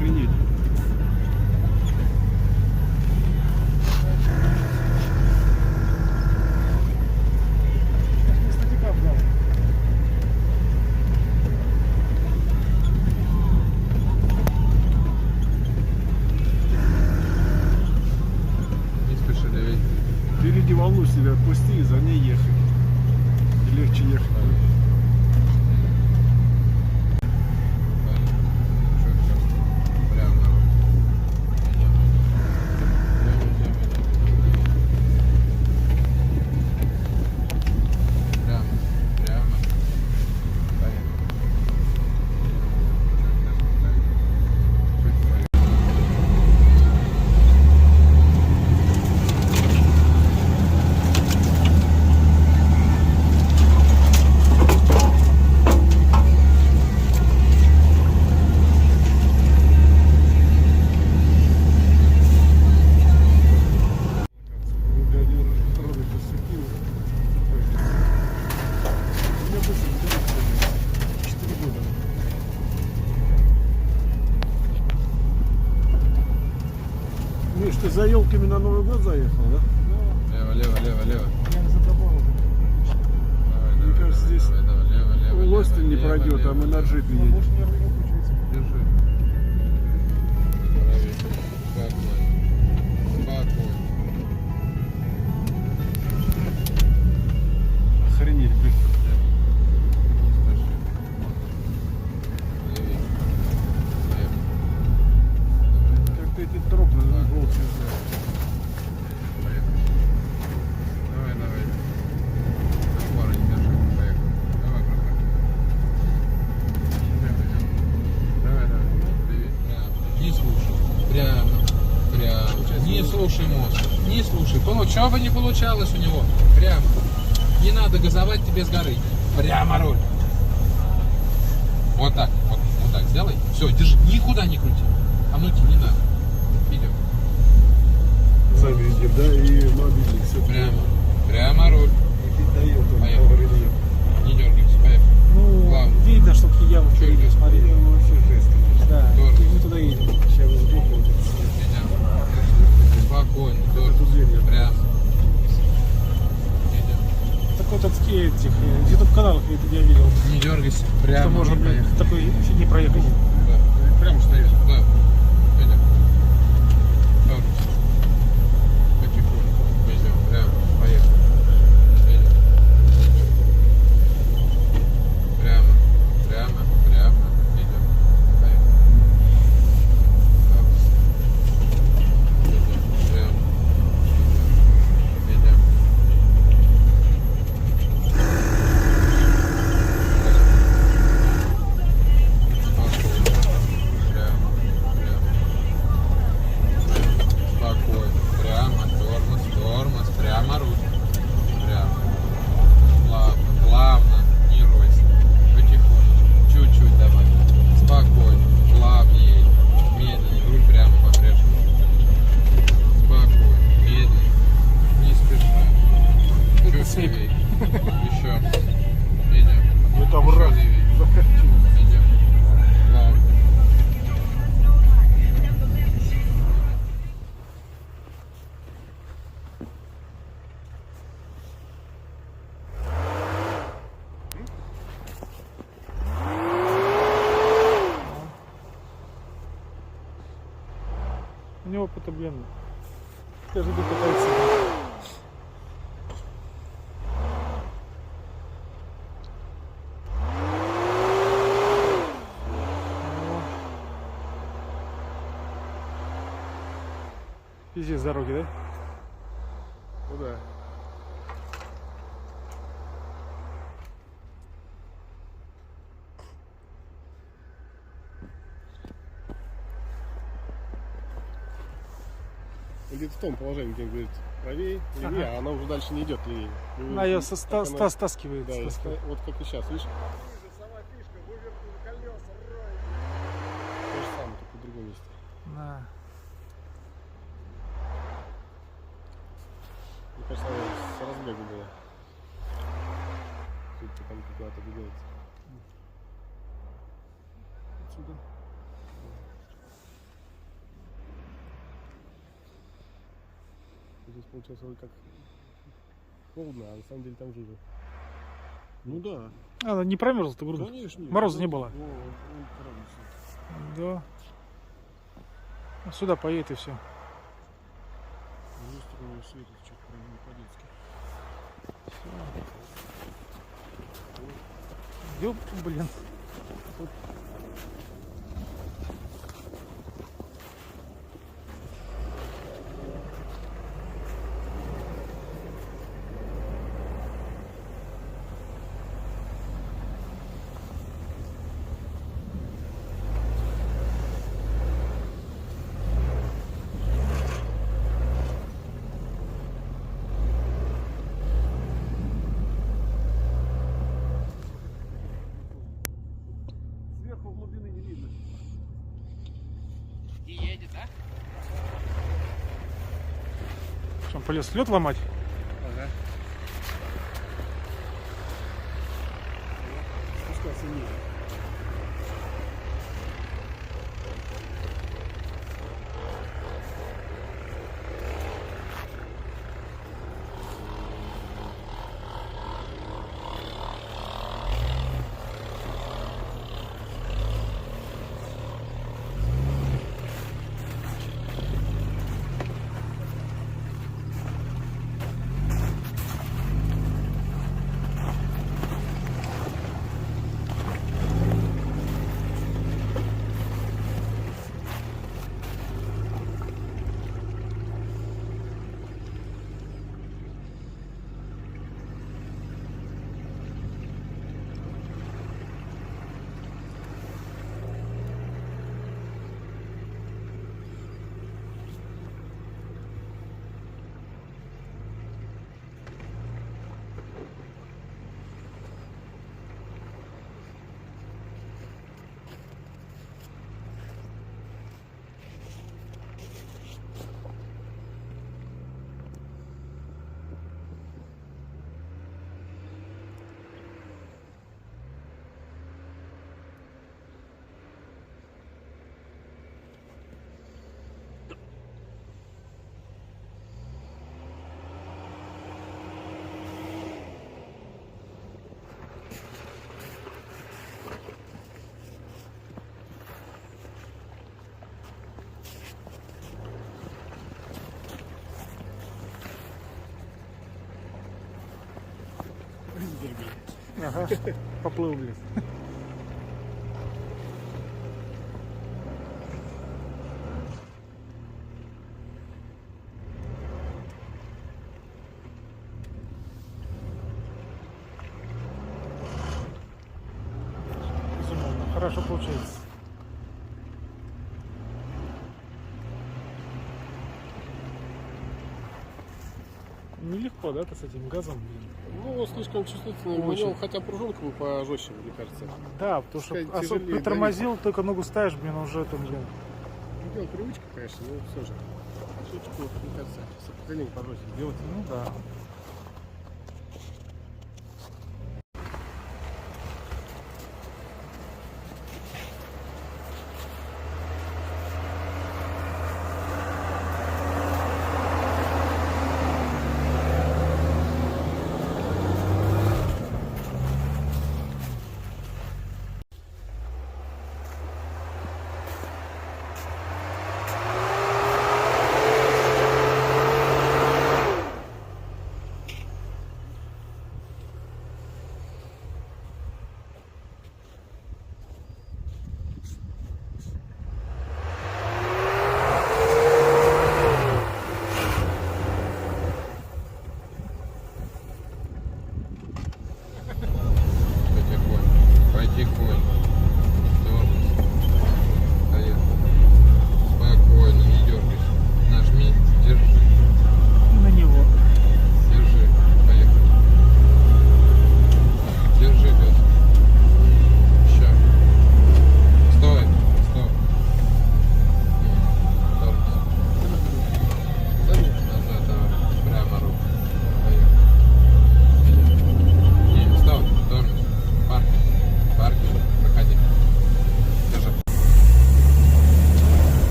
Охренеть. Не спеши давить. Впереди волну себе отпусти и за ней ехать. И легче ехать. Миш, ты за елками на Новый год заехал, да? Лево, лево, лево, лево. Я забрал. Мне кажется, здесь Лостин не пройдет, а мы на джипе едем. Держи. Правее. Спокойно. Спокойно. Охренеть, блин. Не спеши. Левее. Лево. Как-то эти тропы волчьи знают. Поехали. Давай, давай. Пару не держи. Поехали. Давай, брат. Давай, давай. Привет. Прямо. Не слушай. Прямо. Прямо. Не слушай мозг. Не слушай. Что бы не получалось у него. Прямо. Не надо газовать тебе с горы. Прямо руль. Вот так. Вот так сделай. Все, держи. Никуда не крути. А нути не надо. Идем. Сами едем, да, и мобильник. Все Прямо. Прямо руль. И дает он Поехали. повредил. Не дергайся. Поехали. Ну, Главное. видно, что к яму Чё впереди, идёт? смотри. Ну, вообще жесть, конечно. Да, Здорово. мы туда едем. Сейчас сбоку вот это. Идем. Спокойно. Эту дверь я Прямо. Идем. Так вот от этих YouTube-каналах я видел, Не дергайся. Прямо. что можно и поехали. такой не проехать. Да. прямо стоишь. Да. Идем. Дергайся. Потихоньку. Идем. Прямо. Поехали. Идем. Прямо. Прямо. Прямо. Идем. Поехали. Дергайся. Идем. Прямо. Идем. Спокойно. Прямо. Тормоз. Прямо руль. Прямо. Плавно. Плавно. Не ройся. Потихоньку. Чуть-чуть давай. Спокойно. Плавнее. Медленнее. Руль прямо по-прежнему. Спокойно. Медленно. Не спеша. Чуть левее. Еще. Идем. Это Еще враг. левее. Захочу. Идем. Плавно. У него опыта, блин, каждый день пытается. Пиздец дороги, да? Ну да. Где-то в том положении, где он говорит правее, левее, Ага. а она уже дальше не идет левее. А ее Так она- стаскивает. Да, и стаскивает. вот как и сейчас, видишь? Сама фишка, вывернули колеса, рой. То же самое, только в другом месте. Да. Мне кажется, она с разбегу была. Тут там куда-то двигается. Отсюда. здесь получается вроде как холодно, а на самом деле там жижа. Ну да. А, не промерзла ты, грудь? Конечно. Мороза не было? Он травится. Да. Ну, сюда поедет и все. Люстра светит что-то прям не по-детски. Ёп, блин. Сверху глубины не видно. И едет, да? Что, он полез лед ломать? Ага. Спускаться ниже. Ага, поплыл, блин. Безумно, хорошо получается. Нелегко, да, ты с этим газом, блин? Ну, слишком чувствительный Очень. маневр, хотя пружинка бы пожестче, мне кажется. Да, потому что Пускай особо тяжелее притормозил, только ногу ставишь, блин, уже там, блин. Ну, дело привычка, конечно, но все же. Чуточку, мне кажется, сопротивление пожестче сделать. Ну да.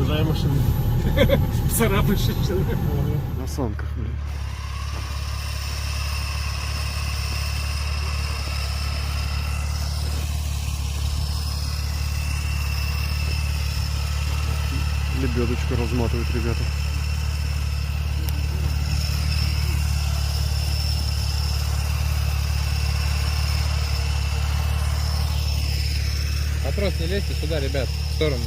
Продолжаем машину. Царапаешь человека. На санках, блин. Лебедочку разматывают ребята. Вопрос, не лезьте сюда, ребят, в сторону.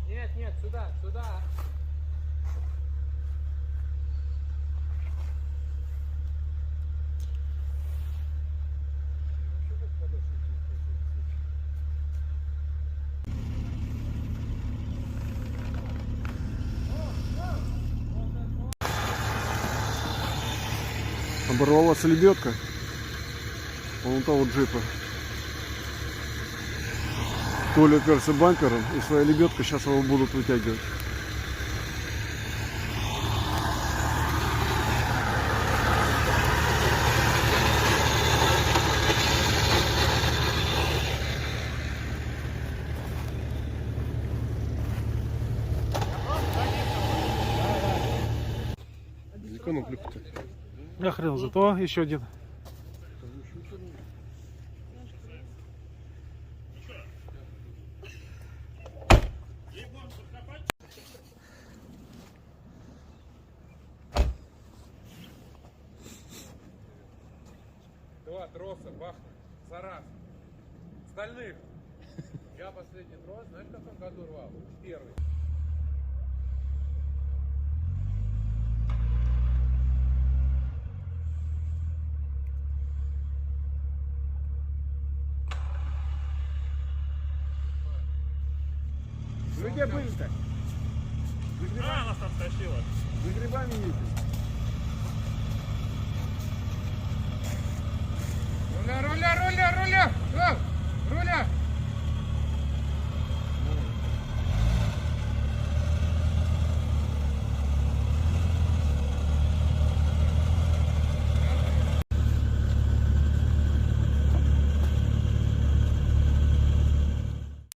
Нет, нет, сюда, сюда. Оборвалась лебедка. Вон того джипа. Толя уперся бампером, и своя лебедка, сейчас его будут вытягивать. Я хрен, зато еще один. Два троса бахнут за раз. Стальных. Я последний трос, знаешь, в каком году рвал? Первый. Вы где были-то? Нас там тащило. За грибами ездили. Руля, руля, руля, руля!